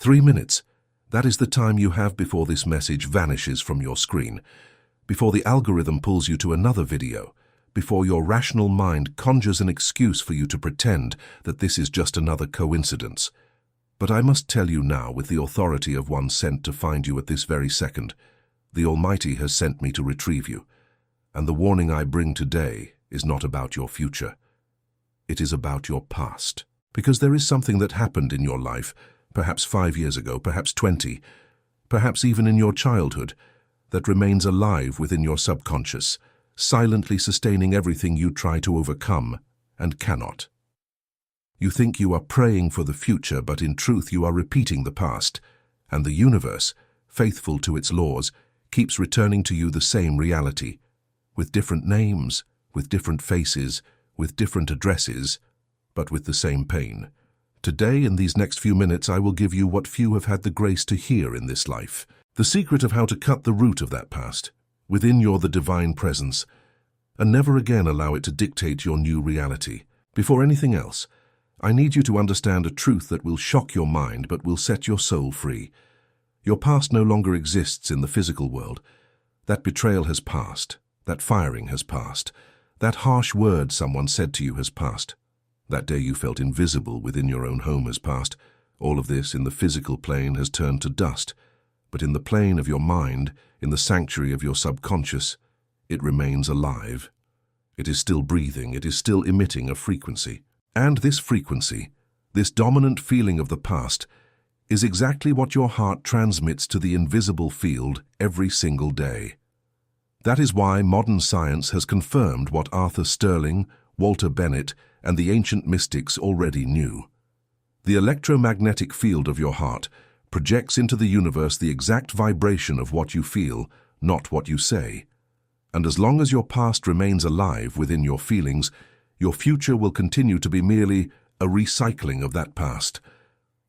3 minutes. That is the time you have before this message vanishes from your screen, before the algorithm pulls you to another video, before your rational mind conjures an excuse for you to pretend that this is just another coincidence. But I must tell you now, with the authority of one sent to find you at this very second, the Almighty has sent me to retrieve you, and the warning I bring today is not about your future. It is about your past. Because there is something that happened in your life, perhaps 5 years ago, perhaps 20, perhaps even in your childhood, that remains alive within your subconscious, silently sustaining everything you try to overcome and cannot. You think you are praying for the future, but in truth you are repeating the past, and the universe, faithful to its laws, keeps returning to you the same reality, with different names, with different faces, with different addresses, but with the same pain. Today, in these next few minutes, I will give you what few have had the grace to hear in this life. The secret of how to cut the root of that past, within your the divine presence, and never again allow it to dictate your new reality. Before anything else, I need you to understand a truth that will shock your mind but will set your soul free. Your past no longer exists in the physical world. That betrayal has passed. That firing has passed. That harsh word someone said to you has passed. That day you felt invisible within your own home has passed. All of this in the physical plane has turned to dust. But in the plane of your mind, in the sanctuary of your subconscious, it remains alive. It is still breathing. It is still emitting a frequency. And this frequency, this dominant feeling of the past, is exactly what your heart transmits to the invisible field every single day. That is why modern science has confirmed what Arthur Sterling, Walter Bennett, and the ancient mystics already knew. The electromagnetic field of your heart projects into the universe the exact vibration of what you feel, not what you say. And as long as your past remains alive within your feelings, your future will continue to be merely a recycling of that past.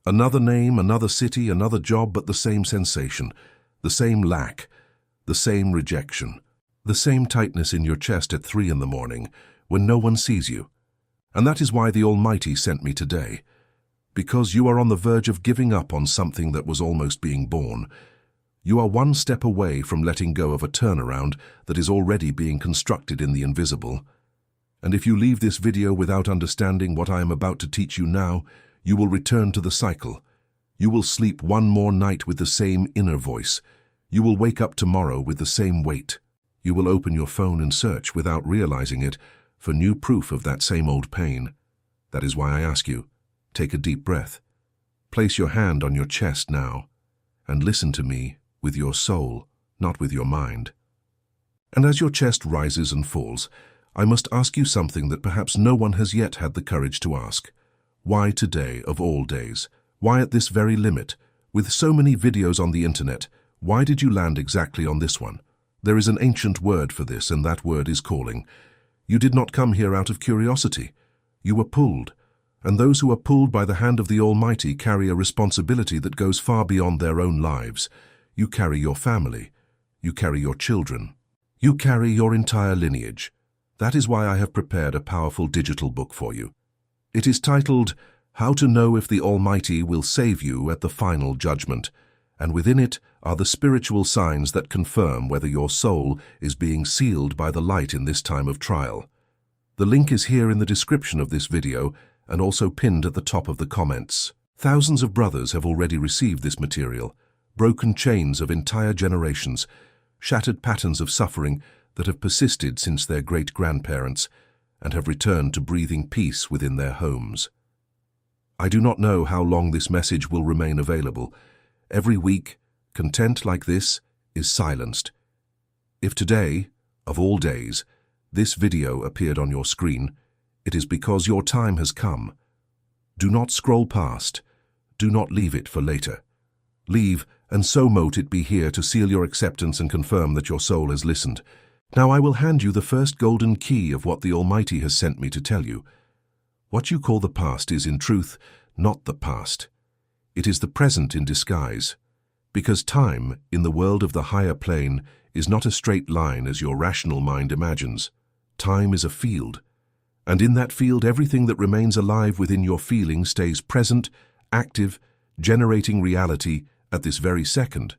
Another name, another city, another job, but the same sensation, the same lack, the same rejection, the same tightness in your chest at 3 in the morning when no one sees you. And that is why the Almighty sent me today. Because you are on the verge of giving up on something that was almost being born. You are one step away from letting go of a turnaround that is already being constructed in the invisible. And if you leave this video without understanding what I am about to teach you now, you will return to the cycle. You will sleep one more night with the same inner voice. You will wake up tomorrow with the same weight. You will open your phone and search, without realizing it, for new proof of that same old pain. That is why I ask you, take a deep breath. Place your hand on your chest now, and listen to me with your soul, not with your mind. And as your chest rises and falls, I must ask you something that perhaps no one has yet had the courage to ask. Why today, of all days? Why at this very limit? With so many videos on the internet, why did you land exactly on this one? There is an ancient word for this, and that word is calling. You did not come here out of curiosity. You were pulled. And those who are pulled by the hand of the Almighty carry a responsibility that goes far beyond their own lives. You carry your family. You carry your children. You carry your entire lineage. That is why I have prepared a powerful digital book for you. It is titled, How to Know If the Almighty Will Save You at the Final Judgment, and within it are the spiritual signs that confirm whether your soul is being sealed by the light in this time of trial. The link is here in the description of this video and also pinned at the top of the comments. Thousands of brothers have already received this material, broken chains of entire generations, shattered patterns of suffering that have persisted since their great-grandparents and have returned to breathing peace within their homes. I do not know how long this message will remain available. Every week, content like this is silenced. If today, of all days, this video appeared on your screen, it is because your time has come. Do not scroll past. Do not leave it for later. Leave, and so mote it be here to seal your acceptance and confirm that your soul has listened. Now I will hand you the first golden key of what the Almighty has sent me to tell you. What you call the past is, in truth, not the past. It is the present in disguise. Because time, in the world of the higher plane, is not a straight line as your rational mind imagines. Time is a field. And in that field, everything that remains alive within your feeling stays present, active, generating reality at this very second.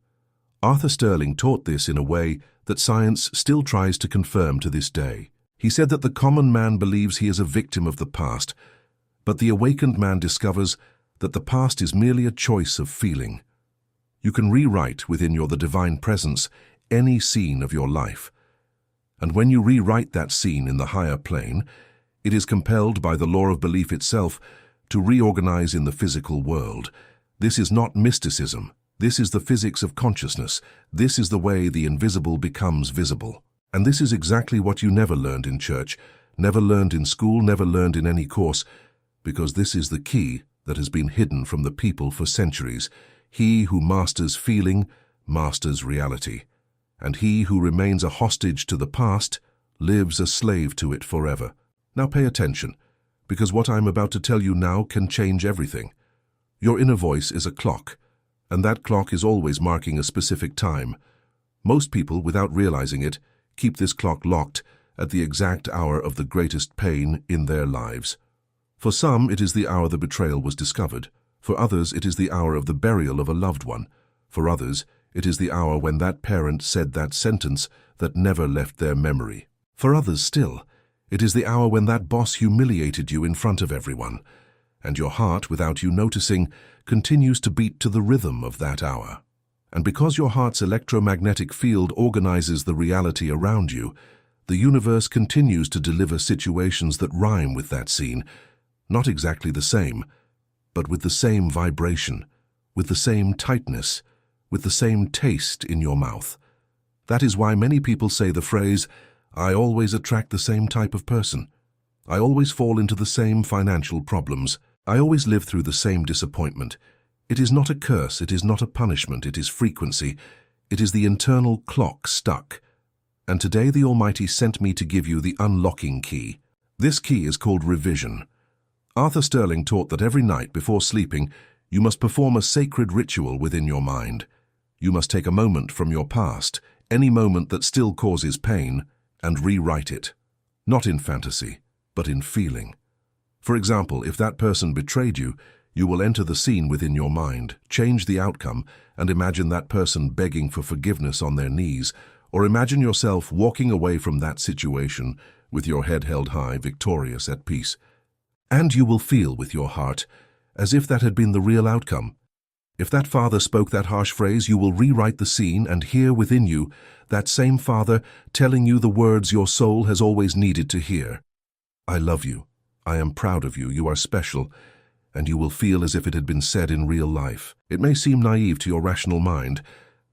Arthur Sterling taught this in a way that science still tries to confirm to this day. He said that the common man believes he is a victim of the past, but the awakened man discovers that the past is merely a choice of feeling. You can rewrite within the divine presence any scene of your life. And when you rewrite that scene in the higher plane, it is compelled by the law of belief itself to reorganize in the physical world. This is not mysticism. This is the physics of consciousness. This is the way the invisible becomes visible. And this is exactly what you never learned in church, never learned in school, never learned in any course, because this is the key that has been hidden from the people for centuries. He who masters feeling masters reality, and he who remains a hostage to the past lives a slave to it forever. Now pay attention, because what I am about to tell you now can change everything. Your inner voice is a clock, and that clock is always marking a specific time. Most people, without realizing it, keep this clock locked at the exact hour of the greatest pain in their lives. For some, it is the hour the betrayal was discovered. For others, it is the hour of the burial of a loved one. For others, it is the hour when that parent said that sentence that never left their memory. For others still, it is the hour when that boss humiliated you in front of everyone, and your heart, without you noticing, continues to beat to the rhythm of that hour. And because your heart's electromagnetic field organizes the reality around you, the universe continues to deliver situations that rhyme with that scene, not exactly the same, but with the same vibration, with the same tightness, with the same taste in your mouth. That is why many people say the phrase, "I always attract the same type of person. I always fall into the same financial problems. I always live through the same disappointment." It is not a curse, it is not a punishment, it is frequency. It is the internal clock stuck. And today the Almighty sent me to give you the unlocking key. This key is called revision. Arthur Sterling taught that every night before sleeping, you must perform a sacred ritual within your mind. You must take a moment from your past, any moment that still causes pain, and rewrite it. Not in fantasy, but in feeling. For example, if that person betrayed you, you will enter the scene within your mind, change the outcome, and imagine that person begging for forgiveness on their knees, or imagine yourself walking away from that situation with your head held high, victorious, at peace. And you will feel with your heart as if that had been the real outcome. If that father spoke that harsh phrase, you will rewrite the scene and hear within you that same father telling you the words your soul has always needed to hear. "I love you. I am proud of you. You are special." And you will feel as if it had been said in real life. It may seem naive to your rational mind,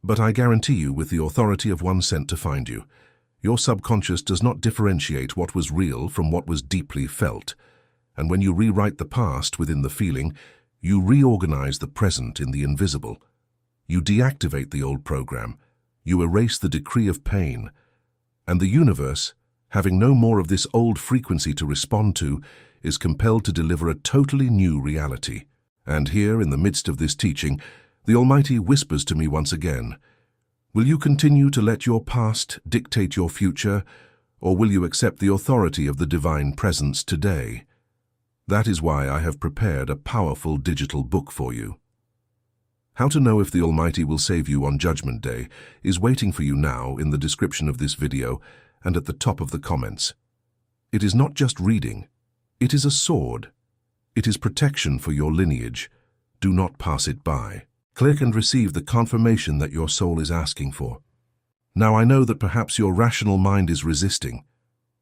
but I guarantee you, with the authority of one sent to find you, your subconscious does not differentiate what was real from what was deeply felt. And when you rewrite the past within the feeling, you reorganize the present in the invisible. You deactivate the old program. You erase the decree of pain. And the universe, having no more of this old frequency to respond to, is compelled to deliver a totally new reality. And here, in the midst of this teaching, the Almighty whispers to me once again, will you continue to let your past dictate your future, or will you accept the authority of the divine presence today? That is why I have prepared a powerful digital book for you. How to know if the Almighty will save you on Judgment Day is waiting for you now in the description of this video and at the top of the comments. It is not just reading. It is a sword. It is protection for your lineage. Do not pass it by. Click and receive the confirmation that your soul is asking for. Now I know that perhaps your rational mind is resisting.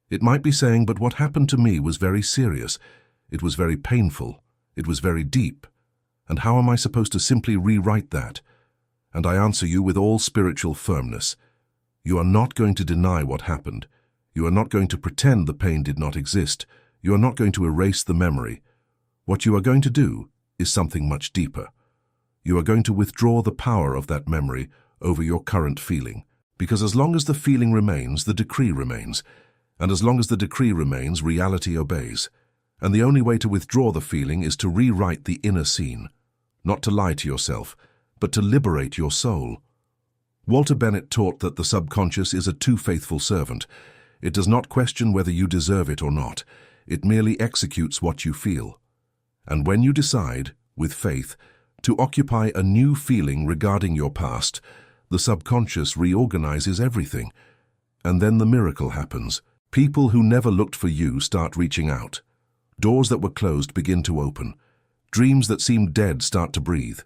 It might be saying, but what happened to me was very serious. It was very painful. It was very deep. And how am I supposed to simply rewrite that? And I answer you with all spiritual firmness. You are not going to deny what happened. You are not going to pretend the pain did not exist. You are not going to erase the memory. What you are going to do is something much deeper. You are going to withdraw the power of that memory over your current feeling. Because as long as the feeling remains, the decree remains. And as long as the decree remains, reality obeys. And the only way to withdraw the feeling is to rewrite the inner scene. Not to lie to yourself, but to liberate your soul. Walter Bennett taught that the subconscious is a too faithful servant. It does not question whether you deserve it or not. It merely executes what you feel. And when you decide, with faith, to occupy a new feeling regarding your past. The subconscious reorganizes everything. And then the miracle happens. People who never looked for you start reaching out. Doors that were closed begin to open. Dreams that seemed dead start to breathe.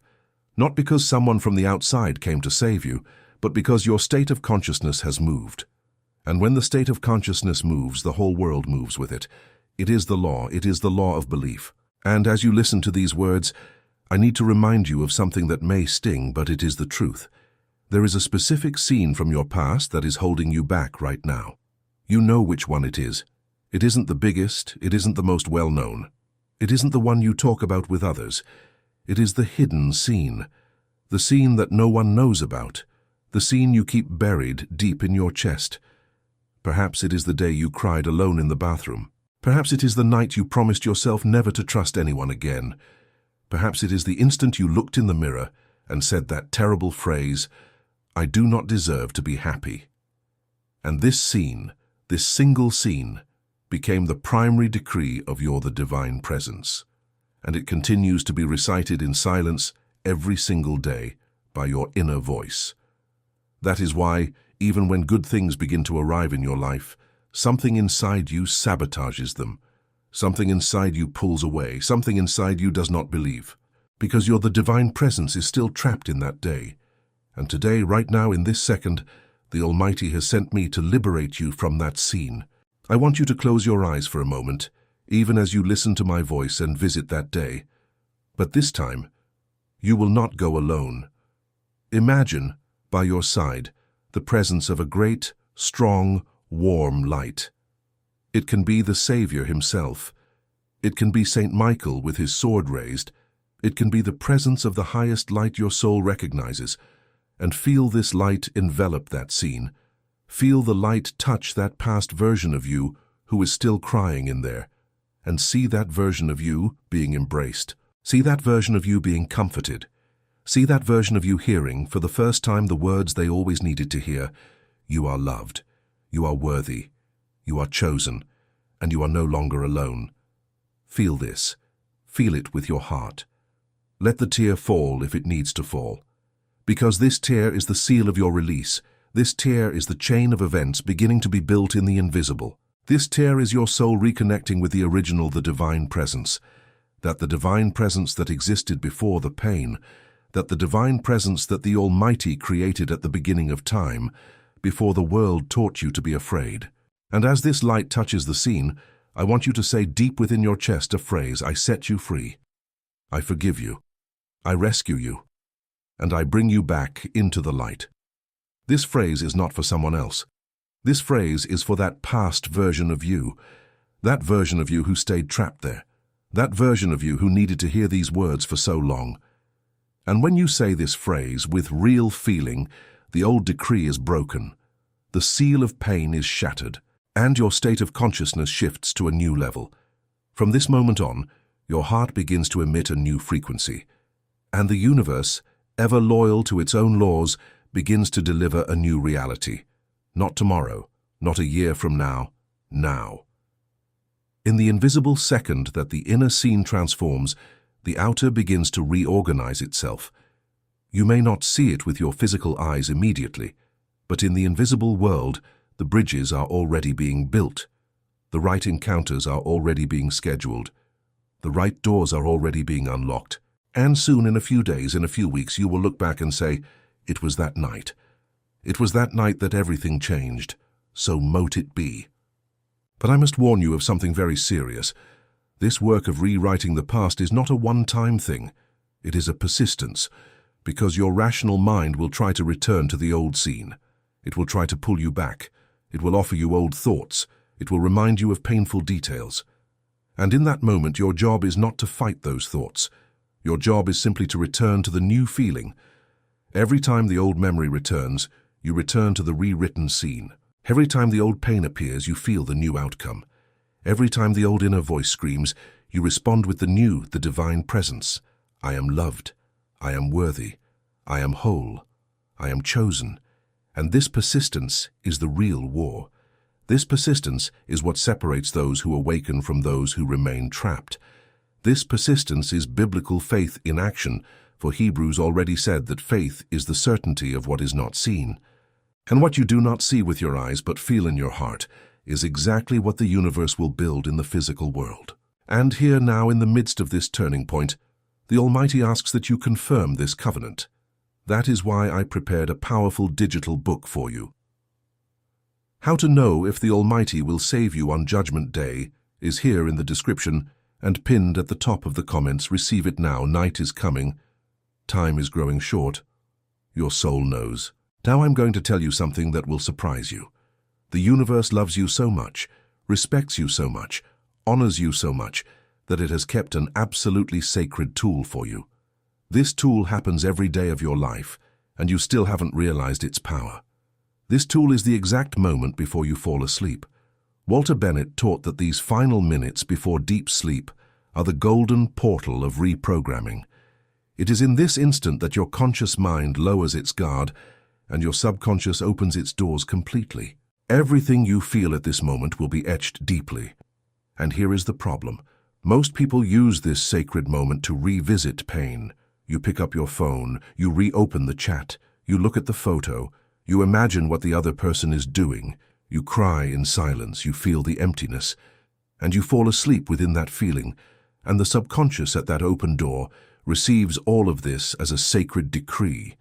Not because someone from the outside came to save you, but because your state of consciousness has moved. And when the state of consciousness moves, the whole world moves with it. It is the law. It is the law of belief. And as you listen to these words, I need to remind you of something that may sting, but it is the truth. There is a specific scene from your past that is holding you back right now. You know which one it is. It isn't the biggest. It isn't the most well-known. It isn't the one you talk about with others. It is the hidden scene. The scene that no one knows about. The scene you keep buried deep in your chest. Perhaps it is the day you cried alone in the bathroom. Perhaps it is the night you promised yourself never to trust anyone again. Perhaps it is the instant you looked in the mirror and said that terrible phrase, "I do not deserve to be happy." And this scene, this single scene, became the primary decree of your the divine presence. And it continues to be recited in silence every single day by your inner voice. That is why, even when good things begin to arrive in your life, something inside you sabotages them. Something inside you pulls away. Something inside you does not believe. Because the divine presence is still trapped in that day. And today, right now, in this second, the Almighty has sent me to liberate you from that scene. I want you to close your eyes for a moment, even as you listen to my voice and visit that day. But this time, you will not go alone. Imagine, by your side, the presence of a great, strong, warm light. It can be the Savior himself. It can be Saint Michael with his sword raised. It can be the presence of the highest light your soul recognizes. And feel this light envelop that scene. Feel the light touch that past version of you who is still crying in there. And see that version of you being embraced. See that version of you being comforted. See that version of you hearing, for the first time, the words they always needed to hear. You are loved. You are worthy. You are chosen. And you are no longer alone. Feel this. Feel it with your heart. Let the tear fall if it needs to fall. Because this tear is the seal of your release. This tear is the chain of events beginning to be built in the invisible. This tear is your soul reconnecting with the original, the divine presence. That the divine presence that existed before the pain. That the divine presence that the Almighty created at the beginning of time, before the world taught you to be afraid. And as this light touches the scene, I want you to say deep within your chest a phrase: I set you free. I forgive you. I rescue you. And I bring you back into the light. This phrase is not for someone else. This phrase is for that past version of you, that version of you who stayed trapped there, that version of you who needed to hear these words for so long. And when you say this phrase with real feeling, the old decree is broken, the seal of pain is shattered, and your state of consciousness shifts to a new level. From this moment on, your heart begins to emit a new frequency, and the universe, ever loyal to its own laws, begins to deliver a new reality. Not tomorrow, not a year from now, now. In the invisible second that the inner scene transforms, the outer begins to reorganize itself. You may not see it with your physical eyes immediately, but in the invisible world, the bridges are already being built. The right encounters are already being scheduled. The right doors are already being unlocked. And soon, in a few days, in a few weeks, you will look back and say, it was that night. It was that night that everything changed. So mote it be. But I must warn you of something very serious. This work of rewriting the past is not a one-time thing. It is a persistence, because your rational mind will try to return to the old scene. It will try to pull you back. It will offer you old thoughts. It will remind you of painful details. And in that moment, your job is not to fight those thoughts. Your job is simply to return to the new feeling. Every time the old memory returns, you return to the rewritten scene. Every time the old pain appears, you feel the new outcome. Every time the old inner voice screams, you respond with the new, the divine presence. I am loved. I am worthy. I am whole. I am chosen. And this persistence is the real war. This persistence is what separates those who awaken from those who remain trapped. This persistence is biblical faith in action, for Hebrews already said that faith is the certainty of what is not seen. And what you do not see with your eyes but feel in your heart is exactly what the universe will build in the physical world. And here now, in the midst of this turning point, the Almighty asks that you confirm this covenant. That is why I prepared a powerful digital book for you. How to know if the Almighty will save you on Judgment Day is here in the description and pinned at the top of the comments. Receive it now. Night is coming. Time is growing short. Your soul knows. Now I'm going to tell you something that will surprise you. The universe loves you so much, respects you so much, honors you so much, that it has kept an absolutely sacred tool for you. This tool happens every day of your life, and you still haven't realized its power. This tool is the exact moment before you fall asleep. Walter Bennett taught that these final minutes before deep sleep are the golden portal of reprogramming. It is in this instant that your conscious mind lowers its guard and your subconscious opens its doors completely. Everything you feel at this moment will be etched deeply. And here is the problem. Most people use this sacred moment to revisit pain. You pick up your phone, you reopen the chat, you look at the photo, you imagine what the other person is doing, you cry in silence, you feel the emptiness, and you fall asleep within that feeling, and the subconscious at that open door receives all of this as a sacred decree,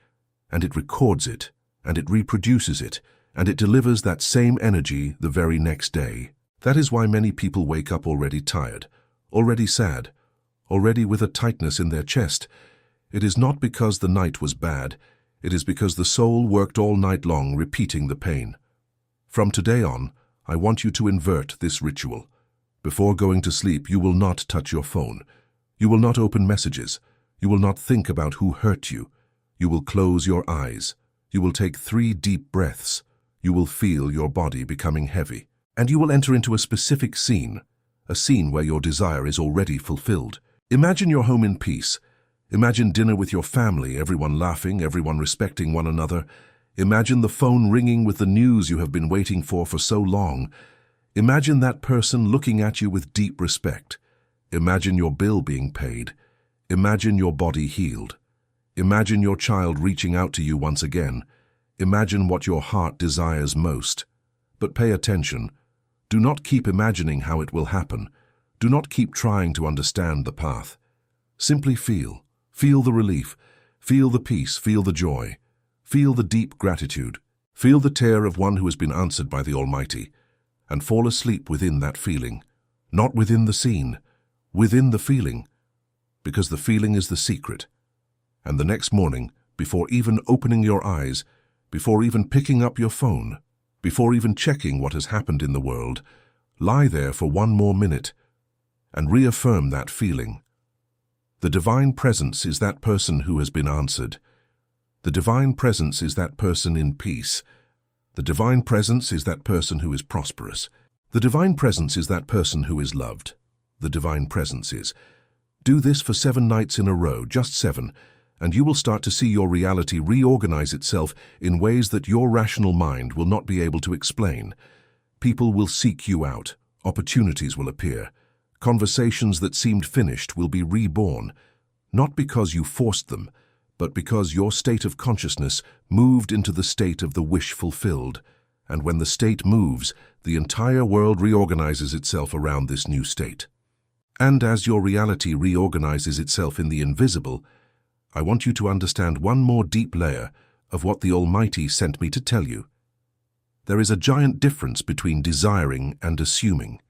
and it records it, and it reproduces it, and it delivers that same energy the very next day. That is why many people wake up already tired, already sad, already with a tightness in their chest. It is not because the night was bad, it is because the soul worked all night long repeating the pain. From today on, I want you to invert this ritual. Before going to sleep, you will not touch your phone. You will not open messages. You will not think about who hurt you. You will close your eyes. You will take 3 deep breaths. You will feel your body becoming heavy. And you will enter into a specific scene, a scene where your desire is already fulfilled. Imagine your home in peace. Imagine dinner with your family, everyone laughing, everyone respecting one another. Imagine the phone ringing with the news you have been waiting for so long. Imagine that person looking at you with deep respect. Imagine your bill being paid. Imagine your body healed. Imagine your child reaching out to you once again. Imagine what your heart desires most. But pay attention. Do not keep imagining how it will happen. Do not keep trying to understand the path. Simply feel. Feel the relief. Feel the peace. Feel the joy. Feel the deep gratitude. Feel the tear of one who has been answered by the Almighty. And fall asleep within that feeling. Not within the scene. Within the feeling. Because the feeling is the secret. And the next morning, before even opening your eyes, before even picking up your phone, before even checking what has happened in the world, lie there for 1 more minute and reaffirm that feeling. The divine presence is that person who has been answered. The divine presence is that person in peace. The divine presence is that person who is prosperous. The divine presence is that person who is loved. The divine presence is. Do this for 7 nights in a row, just 7, and you will start to see your reality reorganize itself in ways that your rational mind will not be able to explain. People will seek you out. Opportunities will appear. Conversations that seemed finished will be reborn, not because you forced them, but because your state of consciousness moved into the state of the wish fulfilled. And when the state moves, the entire world reorganizes itself around this new state. And as your reality reorganizes itself in the invisible, I want you to understand one more deep layer of what the Almighty sent me to tell you. There is a giant difference between desiring and assuming.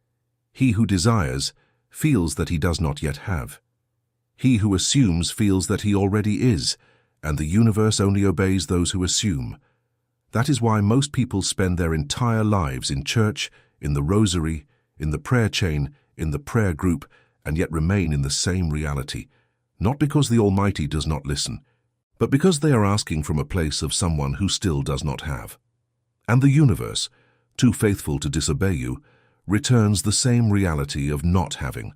He who desires feels that he does not yet have. He who assumes feels that he already is, and the universe only obeys those who assume. That is why most people spend their entire lives in church, in the rosary, in the prayer chain, in the prayer group, and yet remain in the same reality, not because the Almighty does not listen, but because they are asking from a place of someone who still does not have. And the universe, too faithful to disobey you, returns the same reality of not having.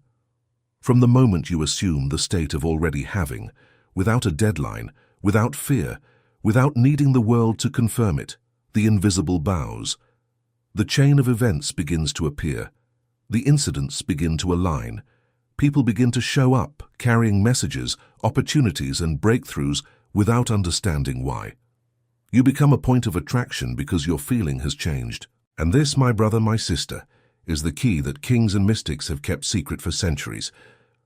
From the moment you assume the state of already having, without a deadline, without fear, without needing the world to confirm it, the invisible bows. The chain of events begins to appear. The incidents begin to align. People begin to show up, carrying messages, opportunities, and breakthroughs without understanding why. You become a point of attraction because your feeling has changed. And this, my brother, my sister, is the key that kings and mystics have kept secret for centuries.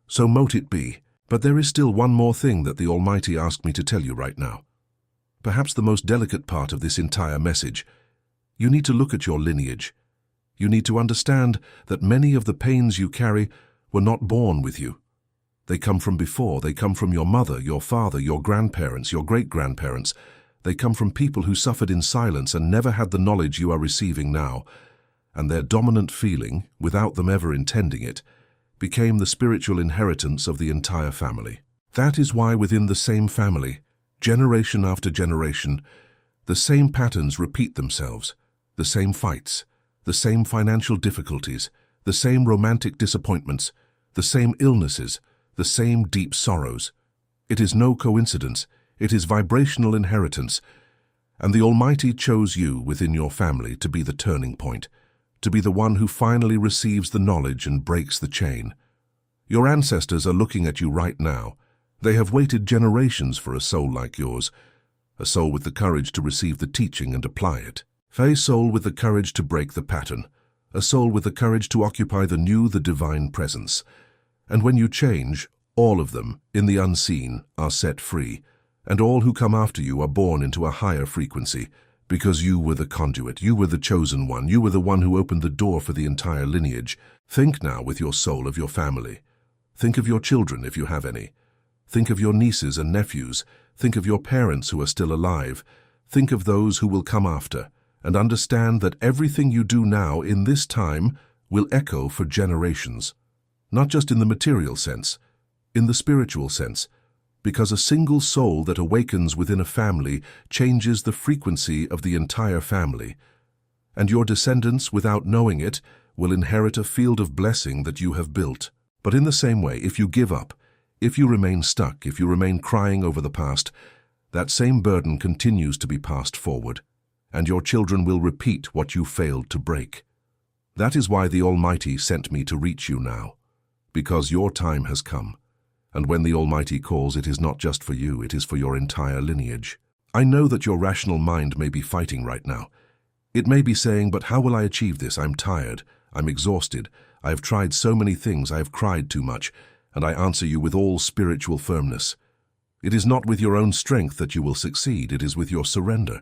So mote it be. But there is still one more thing that the Almighty asked me to tell you right now. Perhaps the most delicate part of this entire message. You need to look at your lineage. You need to understand that many of the pains you carry were not born with you. They come from before. They come from your mother, your father, your grandparents, your great-grandparents. They come from people who suffered in silence and never had the knowledge you are receiving now. And their dominant feeling, without them ever intending it, became the spiritual inheritance of the entire family. That is why within the same family, generation after generation, the same patterns repeat themselves, the same fights, the same financial difficulties, the same romantic disappointments, the same illnesses, the same deep sorrows. It is no coincidence, it is vibrational inheritance, and the Almighty chose you within your family to be the turning point, to be the one who finally receives the knowledge and breaks the chain. Your ancestors are looking at you right now. They have waited generations for a soul like yours, a soul with the courage to receive the teaching and apply it. A soul with the courage to break the pattern, a soul with the courage to occupy the new, the divine presence. And when you change, all of them, in the unseen, are set free, and all who come after you are born into a higher frequency, because you were the conduit, you were the chosen one, you were the one who opened the door for the entire lineage. Think now with your soul of your family. Think of your children, if you have any. Think of your nieces and nephews. Think of your parents who are still alive. Think of those who will come after, and understand that everything you do now in this time will echo for generations. Not just in the material sense, in the spiritual sense, because a single soul that awakens within a family changes the frequency of the entire family, and your descendants, without knowing it, will inherit a field of blessing that you have built. But in the same way, if you give up, if you remain stuck, if you remain crying over the past, that same burden continues to be passed forward, and your children will repeat what you failed to break. That is why the Almighty sent me to reach you now, because your time has come. And when the Almighty calls, it is not just for you, it is for your entire lineage. I know that your rational mind may be fighting right now. It may be saying, but how will I achieve this? I'm tired, I'm exhausted, I have tried so many things, I have cried too much, and I answer you with all spiritual firmness. It is not with your own strength that you will succeed, it is with your surrender.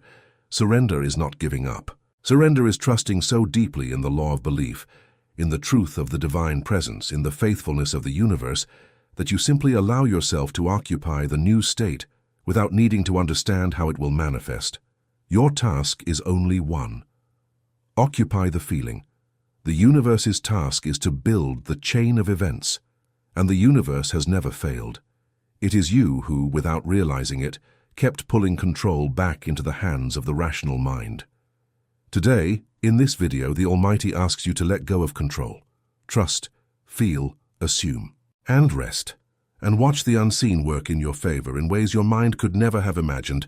Surrender is not giving up. Surrender is trusting so deeply in the law of belief, in the truth of the divine presence, in the faithfulness of the universe, that you simply allow yourself to occupy the new state without needing to understand how it will manifest. Your task is only one. Occupy the feeling. The universe's task is to build the chain of events, and the universe has never failed. It is you who, without realizing it, kept pulling control back into the hands of the rational mind. Today, in this video, the Almighty asks you to let go of control. Trust, feel, assume, and rest, and watch the unseen work in your favor in ways your mind could never have imagined.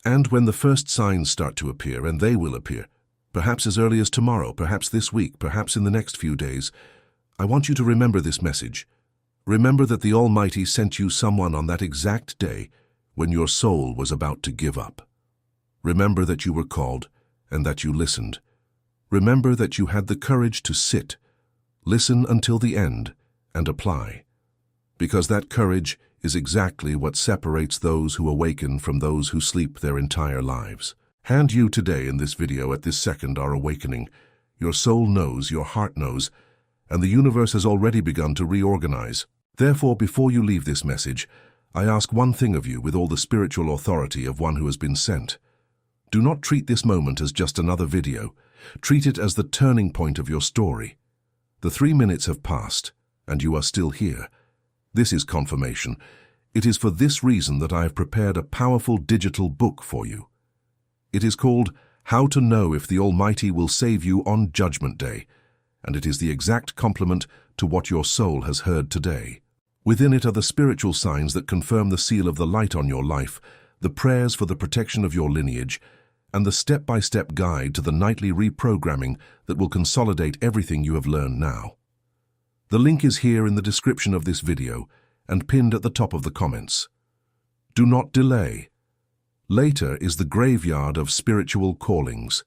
And when the first signs start to appear, and they will appear, perhaps as early as tomorrow, perhaps this week, perhaps in the next few days, I want you to remember this message. Remember that the Almighty sent you someone on that exact day when your soul was about to give up. Remember that you were called and that you listened. Remember that you had the courage to sit, listen until the end, and apply. Because that courage is exactly what separates those who awaken from those who sleep their entire lives. And you today in this video at this second are awakening. Your soul knows, your heart knows, and the universe has already begun to reorganize. Therefore, before you leave this message, I ask one thing of you with all the spiritual authority of one who has been sent. Do not treat this moment as just another video. Treat it as the turning point of your story. The 3 minutes have passed, and you are still here. This is confirmation. It is for this reason that I have prepared a powerful digital book for you. It is called How to Know If the Almighty Will Save You on Judgment Day, and it is the exact complement to what your soul has heard today. Within it are the spiritual signs that confirm the seal of the light on your life, the prayers for the protection of your lineage, and the step-by-step guide to the nightly reprogramming that will consolidate everything you have learned now. The link is here in the description of this video and pinned at the top of the comments. Do not delay. Later is the graveyard of spiritual callings.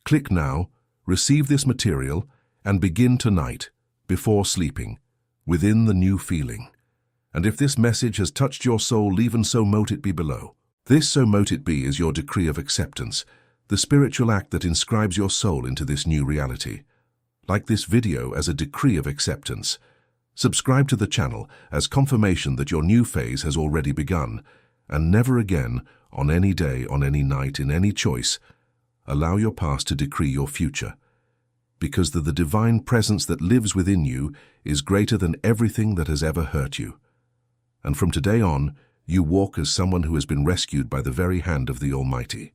Click now, receive this material, and begin tonight, before sleeping, within the new feeling. And if this message has touched your soul, even so mote it be below. This so mote it be is your decree of acceptance, the spiritual act that inscribes your soul into this new reality. Like this video as a decree of acceptance. Subscribe to the channel as confirmation that your new phase has already begun, and never again, on any day, on any night, in any choice, allow your past to decree your future. Because the divine presence that lives within you is greater than everything that has ever hurt you. And from today on, you walk as someone who has been rescued by the very hand of the Almighty.